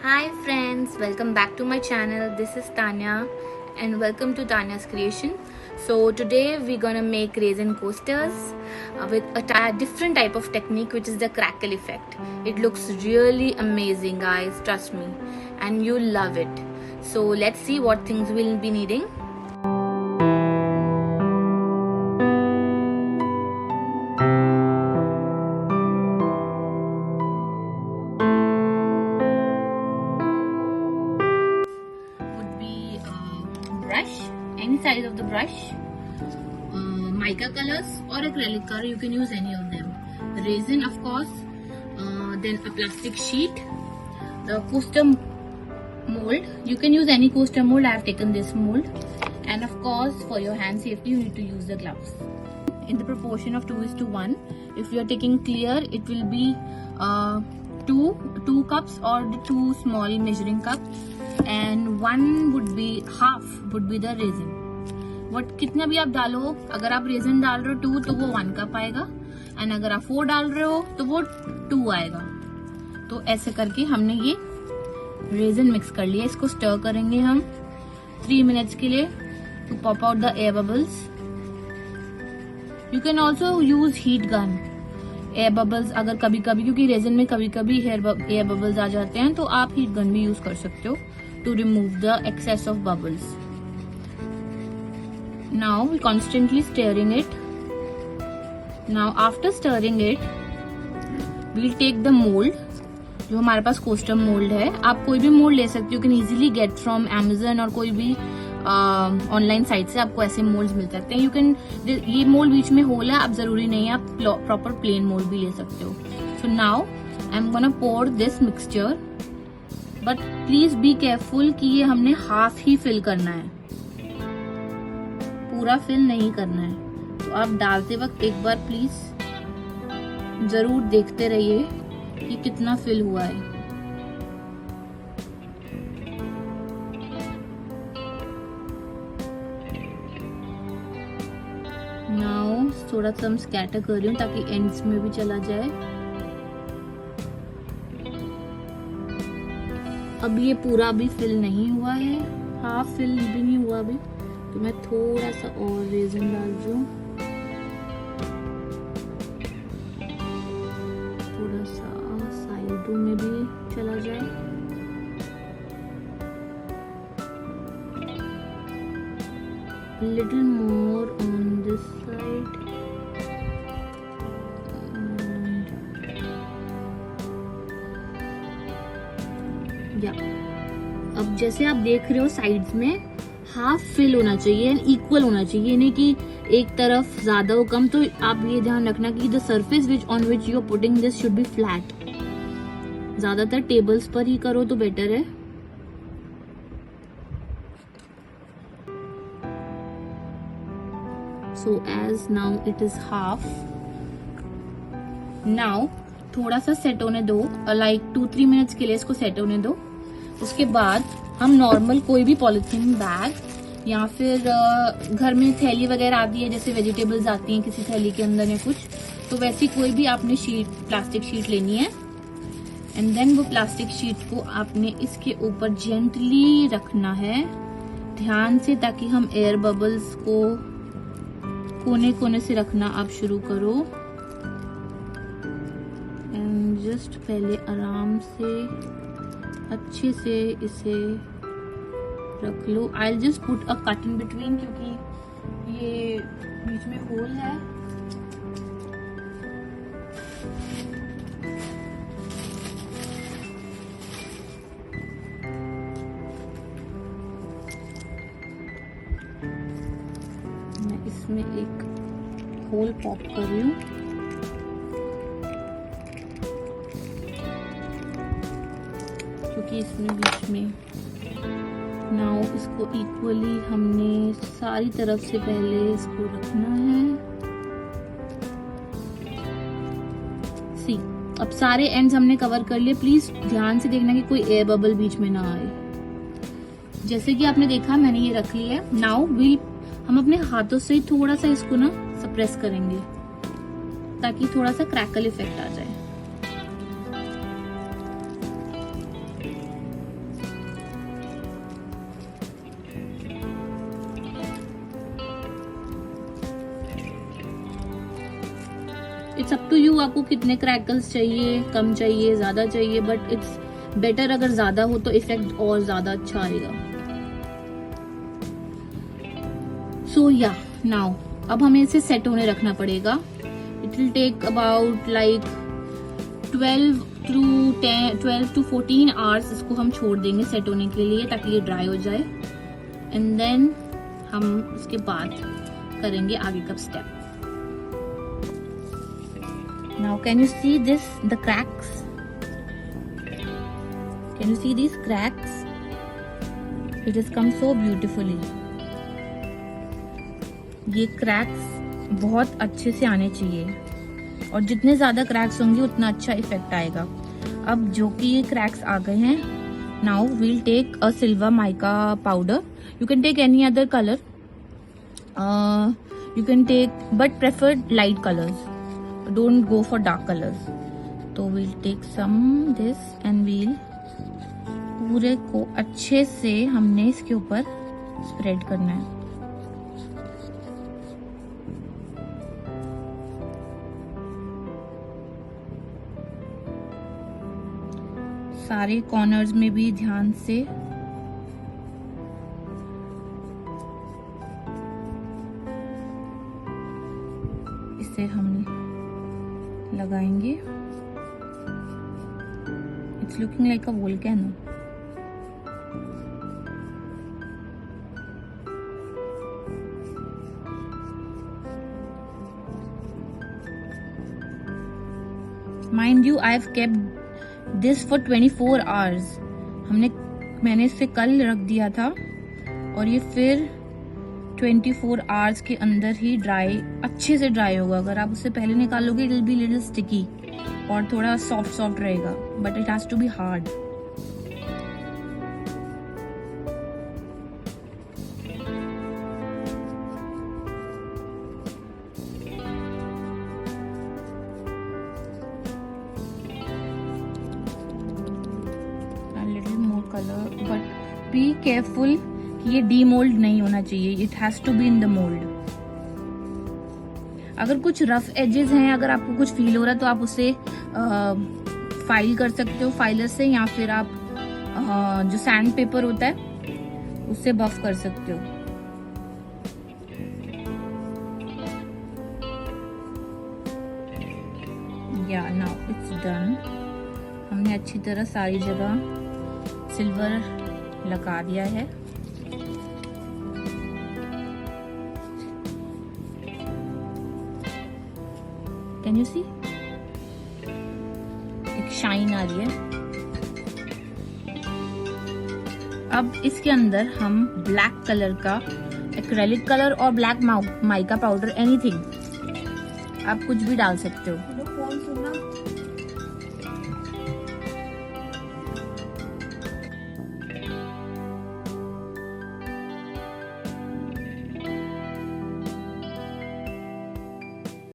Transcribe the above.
Hi friends, welcome back to my channel. This is Tanya and welcome to Tanya's Creation. So today we're gonna make resin coasters with a different type of technique, which is the crackle effect. It looks really amazing, guys, trust me, and you'll love it. So let's see what things we'll be needing. Would be brush, any size of the brush, mica colors or acrylic color, you can use any of them. The resin, of course, then a plastic sheet, the coaster mold, you can use any coaster mold. I have taken this mold, and of course for your hand safety you need to use the gloves in the proportion of 2:1. If you are taking clear, it will be two cups or the two small measuring cups, and one would be half would be the resin. What कितना भी आप डालो, अगर आप resin डाल रहे हो 2 तो वो 1 कप आएगा, एंड अगर आप 4 डाल रहे हो तो वो 2 आएगा. तो ऐसे करके हमने ये रेजिन मिक्स कर लिया. इसको स्टर करेंगे हम 3 मिनट्स के लिए to pop out the air bubbles. You can also use heat gun. Air bubbles अगर कभी कभी, क्योंकि रेजिन में कभी कभी एयर बबल्स आ जाते हैं, तो आप हीट गन भी यूज कर सकते हो to remove the excess of bubbles. Now we constantly stirring it. Now after stirring it, we'll take the mold. जो हमारे पास कोस्टर मोल्ड है, आप कोई भी मोल्ड ले सकते हो. You can easily get from Amazon और कोई भी ऑनलाइन साइट से आपको ऐसे मोल्ड्स मिल सकते हैं. यू कैन, ये मोल्ड बीच में होल है, आप जरूरी नहीं है, आप प्रॉपर प्लेन मोल्ड भी ले सकते हो. So now I am gonna pour this mixture, but please be careful कि ये हमने हाफ ही फिल करना है, पूरा फिल नहीं करना है. तो आप डालते वक्त एक बार प्लीज जरूर देखते रहिए कि कितना फिल हुआ है. नाउ थोड़ा सा हम स्कैटर कर रही हूँ ताकि एंड्स में भी चला जाए. अब ये पूरा भी फिल नहीं हुआ है, हाफ फिल भी नहीं हुआ अभी, तो मैं थोड़ा सा और रेजिन डाल दूं, थोड़ा सा साइडों में भी चला जाए. Little more on this side. या अब जैसे आप देख रहे हो साइड्स में हाफ फिल होना चाहिए एंड इक्वल होना चाहिए, नहीं कि एक तरफ ज्यादा हो कम. तो आप ये ध्यान रखना कि the surface which on which you are putting this should be flat. ज्यादातर टेबल्स पर ही करो तो बेटर है. So as now it is half. Now थोड़ा सा सेट होने दो, लाइक 2-3 मिनट्स के लिए इसको सेट होने दो. उसके बाद हम नॉर्मल कोई भी पॉलिथीन बैग या फिर घर में थैली वगैरह आती है, जैसे वेजिटेबल्स आती हैं किसी थैली के अंदर या कुछ, तो वैसी कोई भी आपने शीट, प्लास्टिक शीट लेनी है. एंड देन वो प्लास्टिक शीट को आपने इसके ऊपर जेंटली रखना है, ध्यान से, ताकि हम एयर बबल्स को कोने कोने से रखना आप शुरू करो. एंड जस्ट पहले आराम से अच्छे से इसे रख लो. I just put a cut in between, क्योंकि ये बीच में होल है. मैं इसमें एक होल पॉप कर रही हूँ. क्योंकि इसमें बीच में नाउ इसको इक्वली हमने सारी तरफ से पहले इसको रखना है. सी, अब सारे एंड्स हमने कवर कर लिए. प्लीज ध्यान से देखना कि कोई एयर बबल बीच में ना आए. जैसे कि आपने देखा मैंने ये रख ली है. नाउ हम अपने हाथों से थोड़ा सा इसको ना सप्रेस करेंगे ताकि थोड़ा सा क्रैकल इफेक्ट आ जाए. इट्स अप टू यू, आपको कितने क्रैकल्स चाहिए, कम चाहिए, ज्यादा चाहिए, बट इट्स बेटर अगर ज्यादा हो तो इफेक्ट और ज्यादा अच्छा आएगा। सो या नाउ अब हमें इसे सेट होने रखना पड़ेगा। It will take about like 12 to 14 hours इसको हम छोड़ देंगे सेट होने के लिए, ताकि ये ड्राई हो जाए। एंड देन हम उसके बाद करेंगे आगे का step. Now can you see this, the cracks, can you see this cracks? It has come so beautifully। ये क्रैक्स बहुत अच्छे से आने चाहिए, और जितने ज्यादा क्रैक्स होंगे उतना अच्छा इफेक्ट आएगा। अब जो कि ये क्रैक्स आ गए हैं, now we'll take a silver mica powder. You can take any other colour, you can take, but prefer light colours, don't go for dark colours. तो we'll take some this and we'll, पूरे को अच्छे से हमने इसके ऊपर spread करना है। सारे कॉर्नर्स में भी ध्यान से इसे हम लगाएंगे। It's looking like a volcano. Mind you, I have kept this for 24 hours। मैंने इसे कल रख दिया था, और ये फिर 24 आवर्स के अंदर ही अच्छे से ड्राई होगा। अगर आप उससे पहले निकालोगे, it will be little sticky और थोड़ा सॉफ्ट रहेगा, but it has to be hard. Colour, but be careful कि ये डीमोल्ड नहीं होना चाहिए। It has to be in the mould. अगर कुछ रफ एजेस हैं, अगर आपको कुछ फील हो रहा है, तो आप उसे फाइल कर सकते हो फाइलर से, या फिर आप जो सैंड पेपर होता है उससे बफ कर सकते हो। या नाउ इट्स डन। हमने अच्छी तरह सारी जगह सिल्वर लगा दिया है। कैन यू सी, एक शाइन आ रही है। अब इसके अंदर हम ब्लैक कलर का एक्रेलिक कलर और ब्लैक माइका पाउडर, एनीथिंग आप कुछ भी डाल सकते हो।